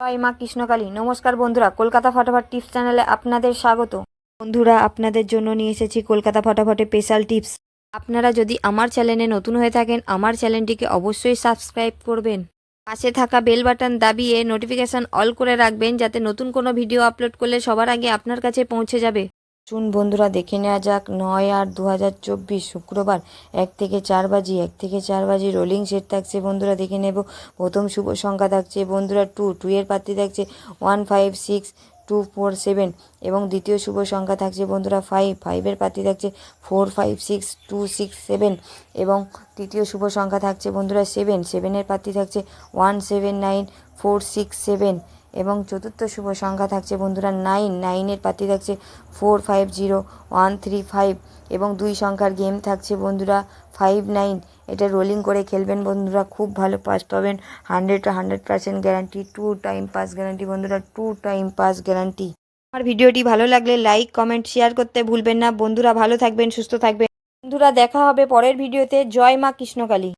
জয় মা কৃষ্ণকালী। নমস্কার বন্ধুরা, কলকাতা ফটাফট টিপস চ্যানেলে আপনাদের স্বাগত। বন্ধুরা, আপনাদের জন্য নিয়ে এসেছি কলকাতা ফটাফটে স্পেশাল টিপস। আপনারা যদি আমার চ্যানেলে নতুন হয়ে থাকেন, আমার চ্যানেলটিকে অবশ্যই সাবস্ক্রাইব করবেন। পাশে থাকা বেল বাটন দাবিয়ে নোটিফিকেশন অল করে রাখবেন, যাতে নতুন কোনো ভিডিও আপলোড করলে সবার আগে আপনার কাছে পৌঁছে যাবে। শুন বন্ধুরা, দেখে নেওয়া যাক 9/8/2024 শুক্রবার 1 থেকে 4 বাজি রোলিং সেট থাকছে। বন্ধুরা দেখে নেব। প্রথম শুভ সংখ্যা থাকছে বন্ধুরা 2 এর প্রার্থী থাকছে 156247 এবং দ্বিতীয় শুভ সংখ্যা থাকছে বন্ধুরা 5 এর প্রার্থী থাকছে 456267 এবং তৃতীয় শুভ সংখ্যা থাকছে বন্ধুরা 7 এর প্রার্থী থাকছে 179467 এবং চতুর্থ শুভ সংখ্যা থাকছে বন্ধুরা 9 এর প্রার্থী থাকছে 450135 এবং দুই সংখ্যার গেম থাকছে বন্ধুরা 59। এটা রোলিং করে খেলবেন বন্ধুরা, খুব ভালো পাস পাবেন। 100% গ্যারান্টি, 2 টাইম পাস গ্যারান্টি বন্ধুরা, 2 টাইম পাস গ্যারান্টি। আমার ভিডিওটি ভালো লাগলে লাইক কমেন্ট শেয়ার করতে ভুলবেন না বন্ধুরা। ভালো থাকবেন, সুস্থ থাকবেন বন্ধুরা। দেখা হবে পরের ভিডিওতে। জয় মা কৃষ্ণকালী।